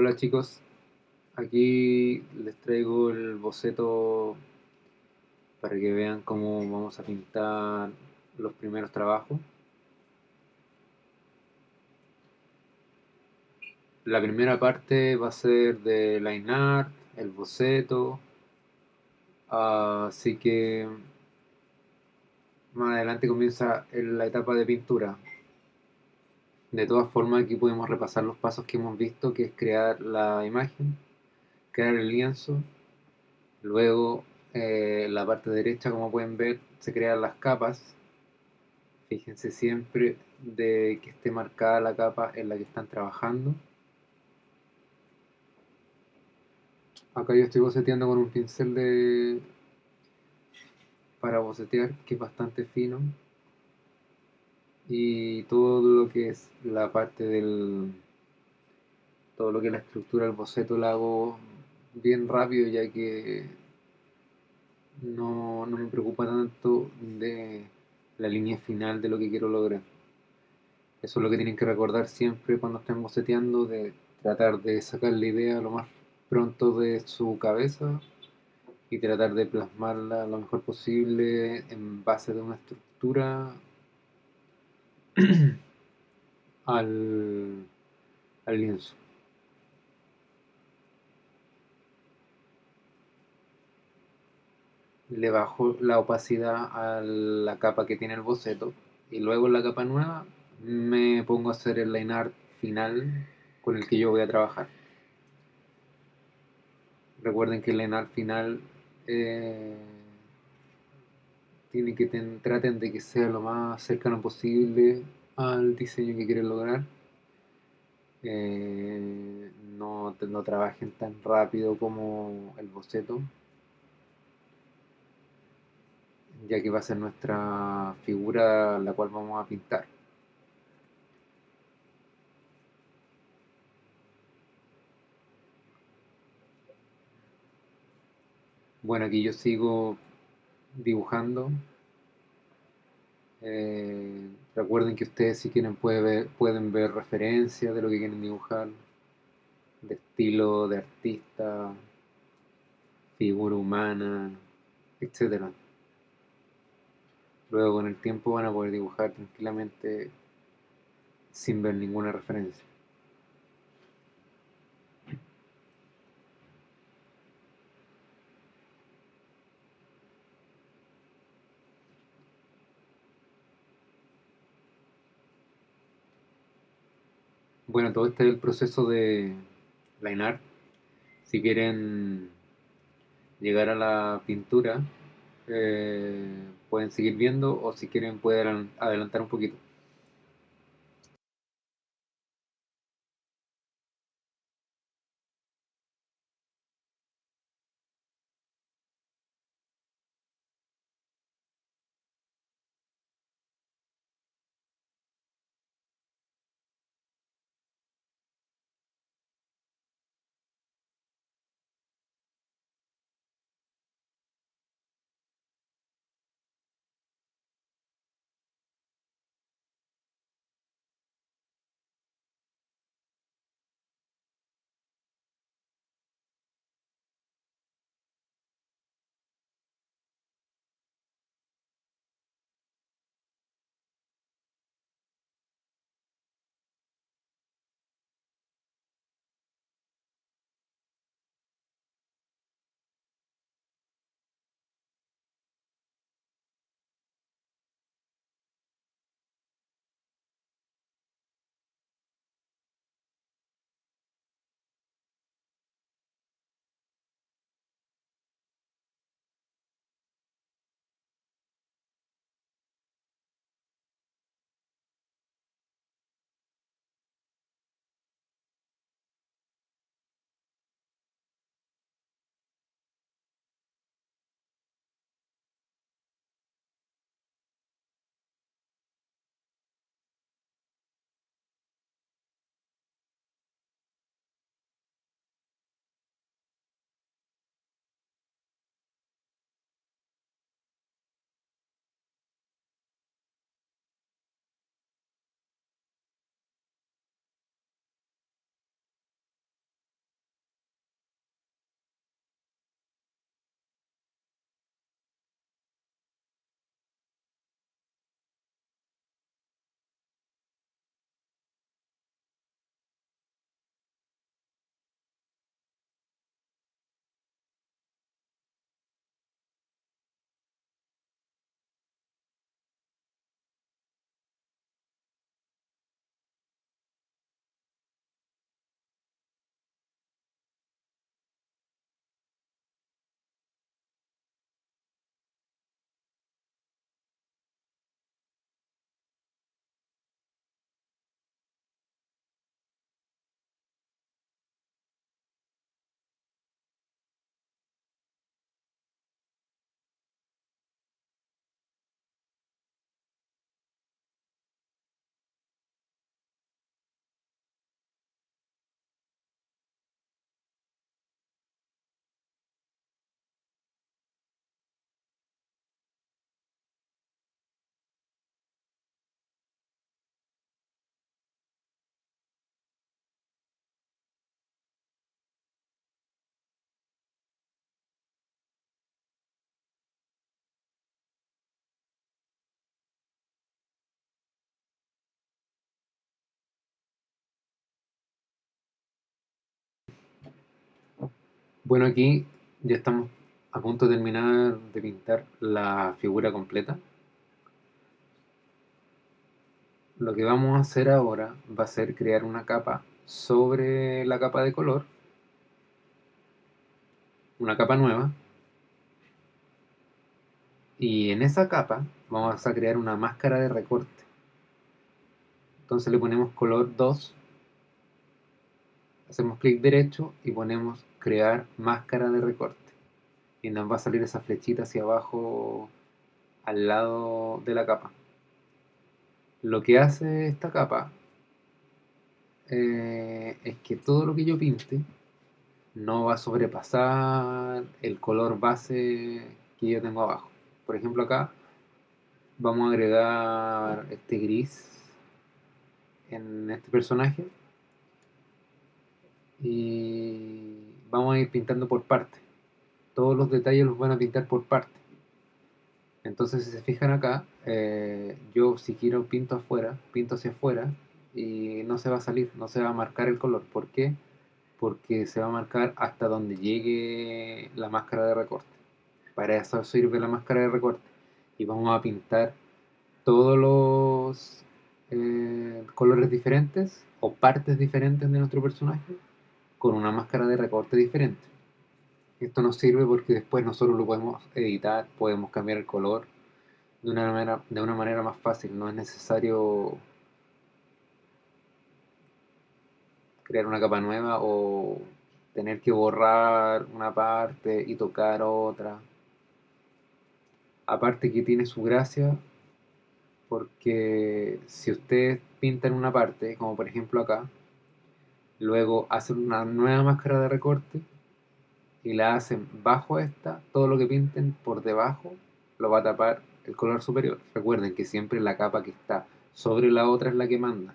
Hola chicos, aquí les traigo el boceto para que vean cómo vamos a pintar los primeros trabajos. La primera parte va a ser de line art, el boceto, así que más adelante comienza la etapa de pintura. De todas formas, aquí podemos repasar los pasos que hemos visto, que es crear la imagen, crear el lienzo, luego en la parte derecha, como pueden ver, se crean las capas. Fíjense siempre de que esté marcada la capa en la que están trabajando. Acá yo estoy boceteando con un pincel para bocetear, que es bastante fino. Y todo lo que es la parte todo lo que es la estructura del boceto la hago bien rápido, ya que no me preocupa tanto de la línea final de lo que quiero lograr. Eso es lo que tienen que recordar siempre cuando estén boceteando, de tratar de sacar la idea lo más pronto de su cabeza y tratar de plasmarla lo mejor posible en base de una estructura al, al lienzo. Le bajo la opacidad a la capa que tiene el boceto y luego en la capa nueva me pongo a hacer el line art final con el que yo voy a trabajar. Recuerden que el line art final eh, tiene que traten de que sea lo más cercano posible al diseño que quieren lograr. No trabajen tan rápido como el boceto, ya que va a ser nuestra figura la cual vamos a pintar. Bueno, aquí yo sigo dibujando. Recuerden que ustedes si quieren pueden ver referencias de lo que quieren dibujar, de estilo, de artista, figura humana, etcétera. Luego con el tiempo van a poder dibujar tranquilamente sin ver ninguna referencia. Bueno, todo este es el proceso de line art. Si quieren llegar a la pintura, pueden seguir viendo o si quieren pueden adelantar un poquito. Bueno, aquí ya estamos a punto de terminar de pintar la figura completa. Lo que vamos a hacer ahora va a ser crear una capa sobre la capa de color, una capa nueva, y en esa capa vamos a crear una máscara de recorte. Entonces le ponemos color 2, hacemos clic derecho y ponemos crear máscara de recorte. Y nos va a salir esa flechita hacia abajo al lado de la capa. Lo que hace esta capa es que todo lo que yo pinte no va a sobrepasar el color base que yo tengo abajo. Por ejemplo, acá vamos a agregar este gris en este personaje y vamos a ir pintando por parte. Todos los detalles los van a pintar por parte. Entonces, si se fijan acá, yo si quiero pinto afuera, pinto hacia afuera y no se va a salir, no se va a marcar el color. ¿Por qué? Porque se va a marcar hasta donde llegue la máscara de recorte. Para eso sirve la máscara de recorte. Y vamos a pintar todos los colores diferentes o partes diferentes de nuestro personaje con una máscara de recorte diferente. Esto nos sirve porque después nosotros lo podemos editar, podemos cambiar el color de una manera más fácil. No es necesario crear una capa nueva o tener que borrar una parte y tocar otra. Aparte que tiene su gracia porque si ustedes pintan una parte, como por ejemplo acá, luego hacen una nueva máscara de recorte y la hacen bajo esta, todo lo que pinten por debajo lo va a tapar el color superior. Recuerden que siempre la capa que está sobre la otra es la que manda.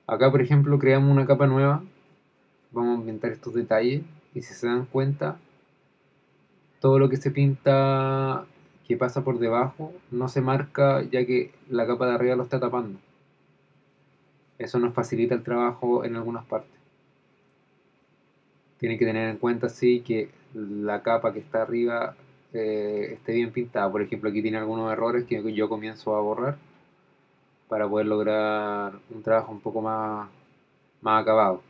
Acá, por ejemplo, creamos una capa nueva, vamos a ambientar estos detalles y si se dan cuenta, todo lo que se pinta que pasa por debajo no se marca ya que la capa de arriba lo está tapando. Eso nos facilita el trabajo en algunas partes. Tienen que tener en cuenta, sí, que la capa que está arriba esté bien pintada. Por ejemplo, aquí tiene algunos errores que yo comienzo a borrar para poder lograr un trabajo un poco más acabado.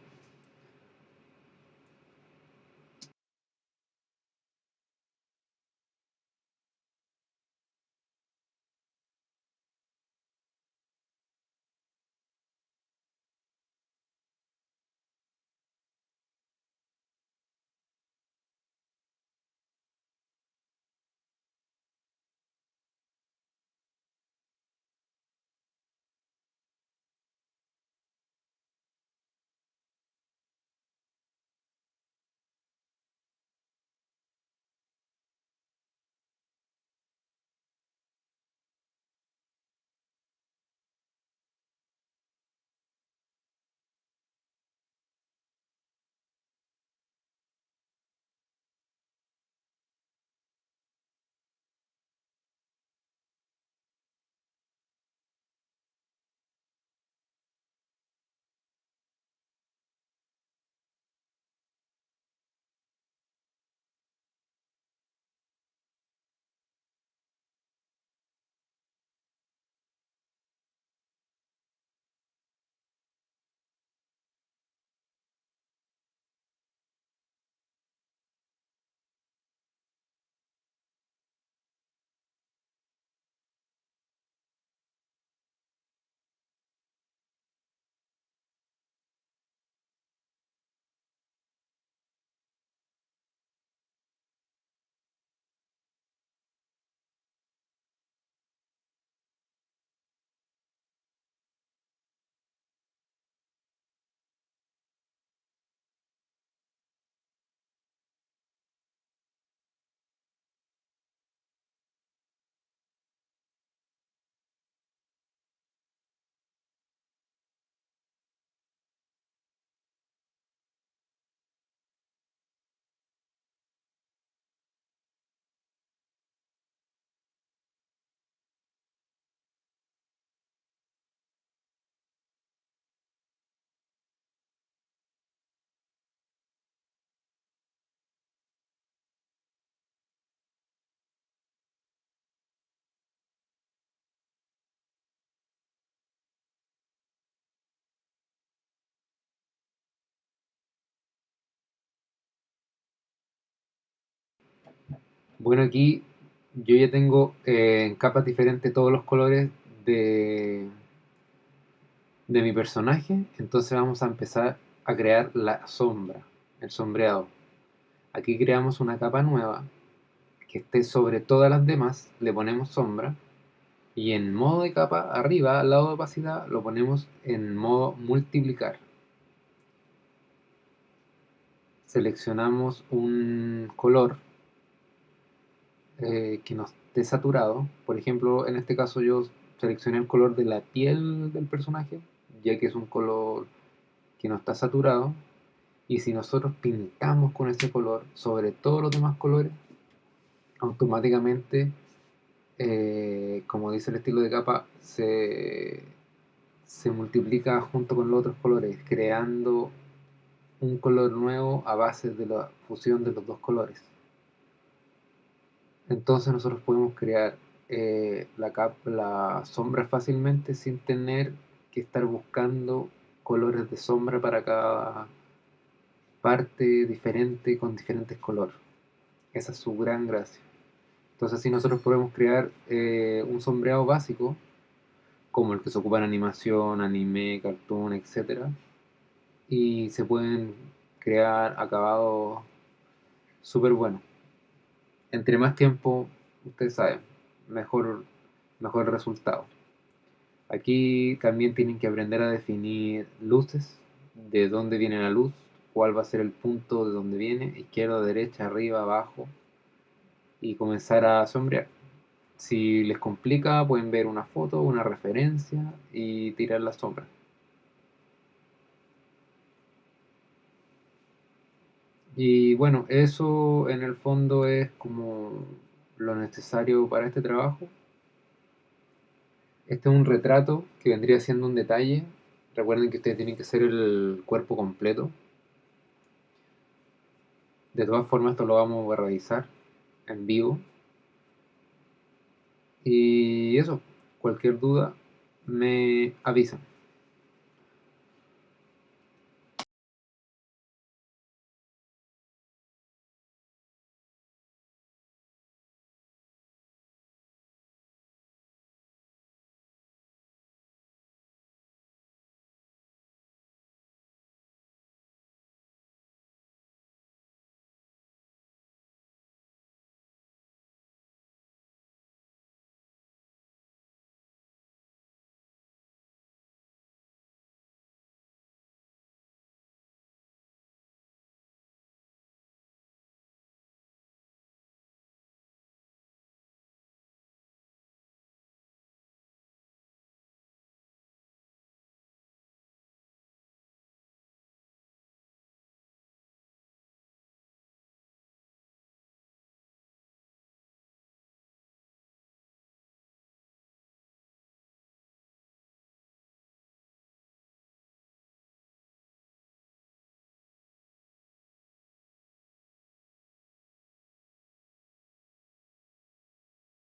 Bueno, aquí yo ya tengo en capas diferentes todos los colores de, de mi personaje, entonces vamos a empezar a crear la sombra, el sombreado. Aquí creamos una capa nueva que esté sobre todas las demás, le ponemos sombra y en modo de capa arriba, al lado de opacidad, lo ponemos en modo multiplicar. Seleccionamos un color que no esté saturado. Por ejemplo, en este caso yo seleccioné el color de la piel del personaje, ya que es un color que no está saturado. Y si nosotros pintamos con ese color sobre todos los demás colores, automáticamente, como dice el estilo de capa, se multiplica junto con los otros colores, creando un color nuevo a base de la fusión de los dos colores. Entonces nosotros podemos crear la sombra fácilmente sin tener que estar buscando colores de sombra para cada parte diferente con diferentes colores. Esa es su gran gracia. Entonces así nosotros podemos crear un sombreado básico, como el que se ocupa en animación, anime, cartoon, etcétera, y se pueden crear acabados súper buenos. Entre más tiempo, ustedes saben, mejor resultado. Aquí también tienen que aprender a definir luces, de dónde viene la luz, cuál va a ser el punto de donde viene, izquierda, derecha, arriba, abajo, y comenzar a sombrear. Si les complica, pueden ver una foto, una referencia y tirar la sombra. Y bueno, eso en el fondo es como lo necesario para este trabajo. Este es un retrato que vendría siendo un detalle. Recuerden que ustedes tienen que hacer el cuerpo completo. De todas formas, esto lo vamos a revisar en vivo. Y eso, cualquier duda me avisan.